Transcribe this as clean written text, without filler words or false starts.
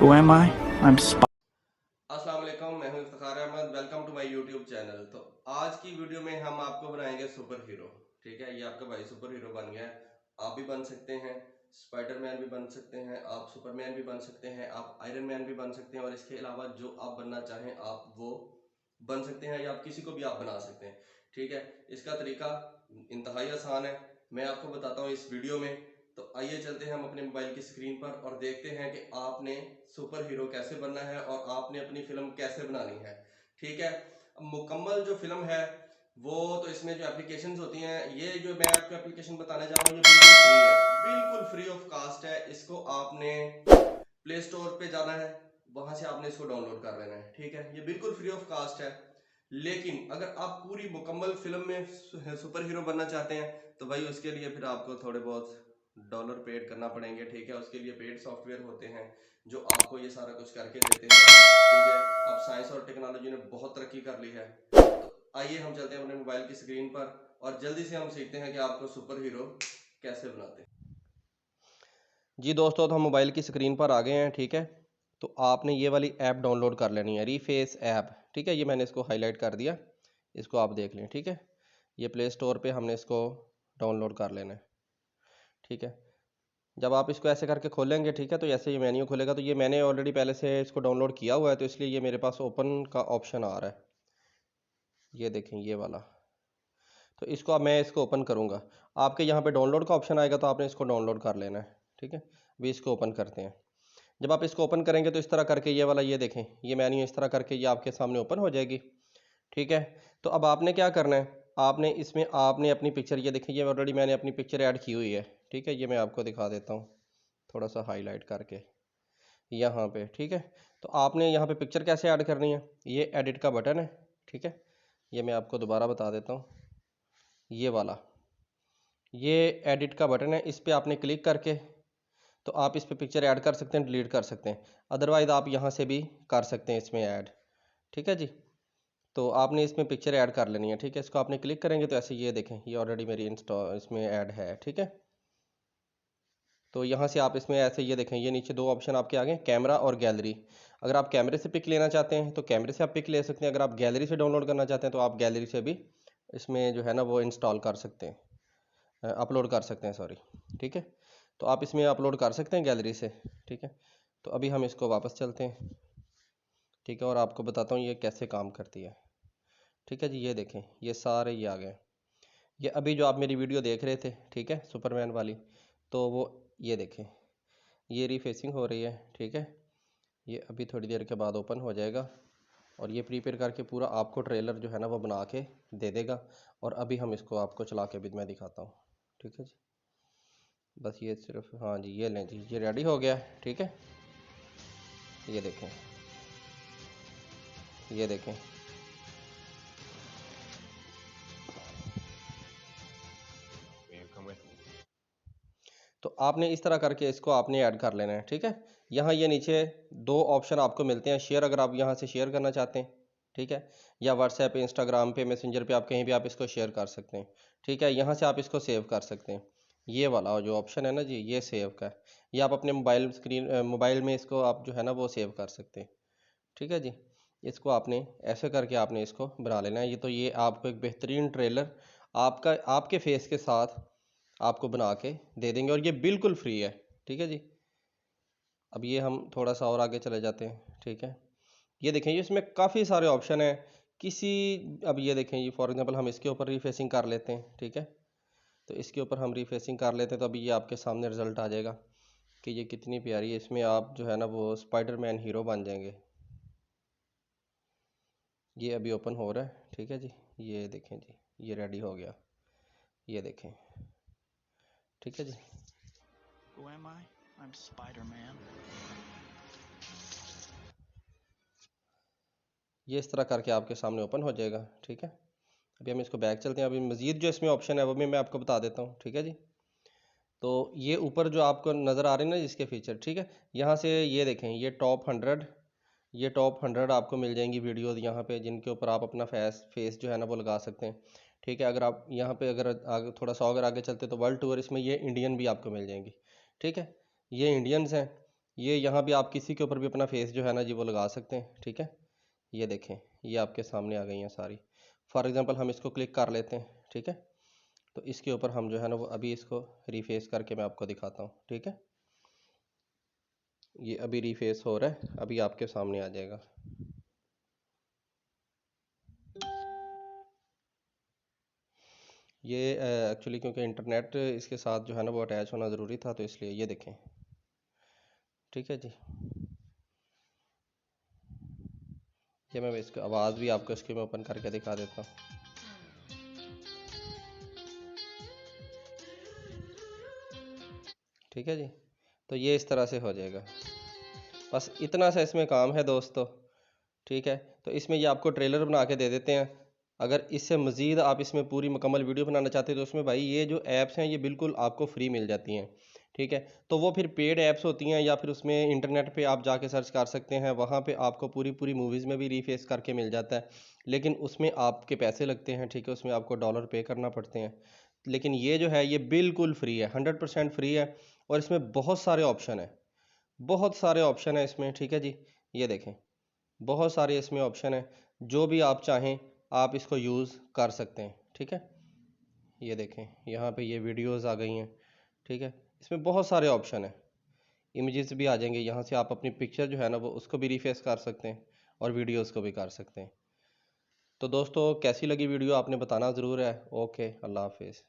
Who am I? I'm अस्सलाम वालेकुम, मैं हूं Iftikhar Ahmed. Welcome to my YouTube channel. तो आज की वीडियो में हम आपको बनाएंगे सुपर हीरो। ठीक है, ये आपका भाई सुपर हीरो बन गया है। आप भी बन सकते हैं, स्पाइडरमैन भी बन सकते हैं, आप सुपरमैन भी बन सकते हैं, आप आयरन मैन भी बन सकते हैं, और इसके अलावा जो आप बनना चाहें आप वो बन सकते हैं, या आप किसी को भी आप बना सकते हैं। ठीक है, इसका तरीका इंतहाई आसान है, मैं आपको बताता हूँ इस वीडियो में। तो आइए चलते हैं हम अपने मोबाइल की स्क्रीन पर और देखते हैं कि आपने सुपर हीरो कैसे बनना है और आपने अपनी फिल्म कैसे बनानी है। ठीक है, अब मुकम्मल जो फिल्म है वो तो इसमें जो एप्लीकेशंस होती हैं, ये जो मैं आपको एप्लीकेशन बताने जा रहा हूँ ये बिल्कुल फ्री है, बिल्कुल फ्री ऑफ कास्ट है। इसको आपने प्ले स्टोर पे जाना है, वहां से आपने इसको डाउनलोड कर लेना है। ठीक है, ये बिल्कुल फ्री ऑफ कास्ट है। लेकिन अगर आप पूरी मुकम्मल फिल्म में सुपर हीरो बनना चाहते हैं तो भाई उसके लिए फिर आपको थोड़े बहुत डॉलर पेड करना पड़ेंगे। ठीक है, उसके लिए पेड सॉफ्टवेयर होते हैं जो आपको ये सारा कुछ करके देते हैं। ठीक है, अब साइंस और टेक्नोलॉजी ने बहुत तरक्की कर ली है। तो आइए हम चलते हैं अपने मोबाइल की स्क्रीन पर और जल्दी से हम सीखते हैं कि आपको सुपर हीरो कैसे बनाते हैं। जी दोस्तों, तो हम मोबाइल की स्क्रीन पर आ गए हैं। ठीक है, तो आपने ये वाली ऐप डाउनलोड कर लेनी है, रीफेस ऐप। ठीक है, ये मैंने इसको हाईलाइट कर दिया, इसको आप देख लें। ठीक है, ये प्ले स्टोर पे हमने इसको डाउनलोड कर लेना है। ठीक है, जब आप इसको ऐसे करके खोलेंगे, ठीक है, तो ऐसे ये मेन्यू खुलेगा। तो ये मैंने ऑलरेडी पहले से इसको डाउनलोड किया हुआ है, तो इसलिए ये मेरे पास ओपन का ऑप्शन आ रहा है। ये देखें, ये वाला। तो इसको अब मैं इसको ओपन करूँगा। आपके यहाँ पे डाउनलोड का ऑप्शन आएगा तो आपने इसको डाउनलोड कर लेना है। ठीक है, अभी इसको ओपन करते हैं। जब आप इसको ओपन करेंगे तो इस तरह करके ये वाला, ये देखें, ये मेन्यू इस तरह करके ये आपके सामने ओपन हो जाएगी। ठीक है, तो अब आपने क्या करना है, आपने इसमें आपने अपनी पिक्चर, ये देखें, ये ऑलरेडी मैंने अपनी पिक्चर ऐड की हुई है। ठीक है, ये मैं आपको दिखा देता हूँ थोड़ा सा हाईलाइट करके यहाँ पे। ठीक है, तो आपने यहाँ पे पिक्चर कैसे ऐड करनी है, ये एडिट का बटन है। ठीक है, ये मैं आपको दोबारा बता देता हूँ, ये वाला, ये एडिट का बटन है। इस पर आपने क्लिक करके तो आप इस पर पिक्चर ऐड कर सकते हैं, डिलीट कर सकते हैं। अदरवाइज़ आप यहाँ से भी कर सकते हैं इसमें ऐड। ठीक है जी, तो आपने इसमें पिक्चर ऐड कर लेनी है। ठीक है, इसको आपने क्लिक करेंगे तो ऐसे ये देखें, ये ऑलरेडी मेरी इंस्टॉल इसमें ऐड है। ठीक है, तो यहाँ से आप इसमें ऐसे ये देखें, ये नीचे दो ऑप्शन आपके आ गए, कैमरा और गैलरी। अगर आप कैमरे से पिक लेना चाहते हैं तो कैमरे से आप पिक ले सकते हैं। अगर आप गैलरी से डाउनलोड करना चाहते हैं तो आप गैलरी से भी इसमें जो है ना वो इंस्टॉल कर सकते हैं, अपलोड कर सकते हैं, सॉरी। ठीक है, तो आप इसमें अपलोड कर सकते हैं गैलरी से। ठीक है, तो अभी हम इसको वापस चलते हैं। ठीक है, और आपको बताता हूँ ये कैसे काम करती है। ठीक है जी, ये देखें, ये सारे ये आ गए। ये अभी जो आप मेरी वीडियो देख रहे थे, ठीक है, सुपरमैन वाली, तो वो ये देखें, ये रीफेसिंग हो रही है। ठीक है, ये अभी थोड़ी देर के बाद ओपन हो जाएगा और ये प्रीपेयर करके पूरा आपको ट्रेलर जो है ना वो बना के दे देगा। और अभी हम इसको आपको चला के भी मैं दिखाता हूँ। ठीक है जी, बस ये सिर्फ, हाँ जी, ये लें जी, ये रेडी हो गया है। ठीक है, ये देखें, ये देखें, तो आपने इस तरह करके इसको आपने ऐड कर लेना है। ठीक है, यहाँ ये नीचे दो ऑप्शन आपको मिलते हैं, शेयर, अगर आप यहाँ से शेयर करना चाहते हैं। ठीक है, या व्हाट्सएप पे, इंस्टाग्राम पे, मैसेंजर पे, आप कहीं भी आप इसको शेयर कर सकते हैं। ठीक है, यहाँ से आप इसको सेव कर सकते हैं। ये वाला जो ऑप्शन है ना जी, ये सेव का है। ये आप अपने मोबाइल में इसको आप जो है ना वो सेव कर सकते हैं। ठीक है जी, इसको आपने ऐसे करके आपने इसको बना लेना है। ये तो ये आपको एक बेहतरीन ट्रेलर आपका आपके फेस के साथ आपको बना के दे देंगे, और ये बिल्कुल फ्री है। ठीक है जी, अब ये हम थोड़ा सा और आगे चले जाते हैं। ठीक है, ये देखें, ये इसमें काफ़ी सारे ऑप्शन हैं किसी, अब ये देखें, ये फॉर एग्जांपल हम इसके ऊपर रीफेसिंग कर लेते हैं। ठीक है, तो इसके ऊपर हम रीफेसिंग कर लेते हैं तो अभी ये आपके सामने रिजल्ट आ जाएगा कि ये कितनी प्यारी है। इसमें आप जो है ना वो स्पाइडरमैन हीरो बन जाएंगे। ये अभी ओपन हो रहा है। ठीक है जी, ये देखें जी, ये रेडी हो गया, ये देखें। ठीक है जी, Who am I? I'm Spider-Man. ये इस तरह करके आपके सामने ओपन हो जाएगा। ठीक है, अभी हम इसको बैक चलते हैं। अभी मज़ीद जो इसमें ऑप्शन है वो भी मैं आपको बता देता हूँ। ठीक है जी, तो ये ऊपर जो आपको नज़र आ रहे हैं ना जिसके फीचर, ठीक है, यहाँ से ये देखें, ये टॉप 100, ये टॉप 100 आपको मिल जाएंगी वीडियोज़ यहाँ पे, जिनके ऊपर आप अपना फेस जो है ना वो लगा सकते हैं। ठीक है, अगर आप यहाँ पे अगर आगे थोड़ा सा अगर आगे चलते तो वर्ल्ड टूर, इसमें ये इंडियन भी आपको मिल जाएंगी। ठीक है, ये इंडियंस हैं, ये यहाँ भी आप किसी के ऊपर भी अपना फेस जो है ना जी वो लगा सकते हैं, ठीक है। ये देखें, ये आपके सामने आ गई हैं सारी। फॉर एग्जांपल हम इसको क्लिक कर लेते हैं, ठीक है। तो इसके ऊपर हम जो है ना वो अभी इसको रीफेस करके मैं आपको दिखाता हूँ, ठीक है। ये अभी रीफेस हो रहा है, अभी आपके सामने आ जाएगा। ये एक्चुअली क्योंकि इंटरनेट इसके साथ जो है ना वो अटैच होना ज़रूरी था, तो इसलिए ये देखें, ठीक है जी। ये मैं इसकी आवाज़ भी आपको इसकी मैं ओपन करके दिखा देता हूँ। ठीक है जी, तो ये इस तरह से हो जाएगा। बस इतना सा इसमें काम है दोस्तों, ठीक है। तो इसमें ये आपको ट्रेलर बना के दे देते हैं। अगर इससे मज़ीद आप इसमें पूरी मुकम्मल वीडियो बनाना चाहते हैं तो उसमें भाई ये जो ऐप्स हैं ये बिल्कुल आपको फ्री मिल जाती हैं, ठीक है। तो वो फिर पेड ऐप्स होती हैं या फिर उसमें इंटरनेट पे आप जाके सर्च कर सकते हैं, वहाँ पे आपको पूरी पूरी मूवीज़ में भी रीफेस करके मिल जाता है, लेकिन उसमें आपके पैसे लगते हैं, ठीक है। उसमें आपको डॉलर पे करना पड़ते हैं। लेकिन ये जो है ये बिल्कुल फ्री है, 100% फ्री है। और इसमें बहुत सारे ऑप्शन है, बहुत सारे ऑप्शन है इसमें, ठीक है जी। ये देखें, बहुत सारे इसमें ऑप्शन है, जो भी आप चाहें आप इसको यूज़ कर सकते हैं, ठीक है। ये देखें, यहाँ पे ये वीडियोस आ गई हैं, ठीक है। इसमें बहुत सारे ऑप्शन है, इमेजेस भी आ जाएंगे, यहाँ से आप अपनी पिक्चर जो है ना वो उसको भी रिफेस कर सकते हैं और वीडियोस को भी कर सकते हैं। तो दोस्तों कैसी लगी वीडियो आपने बताना ज़रूर है। ओके, अल्लाह हाफिज़।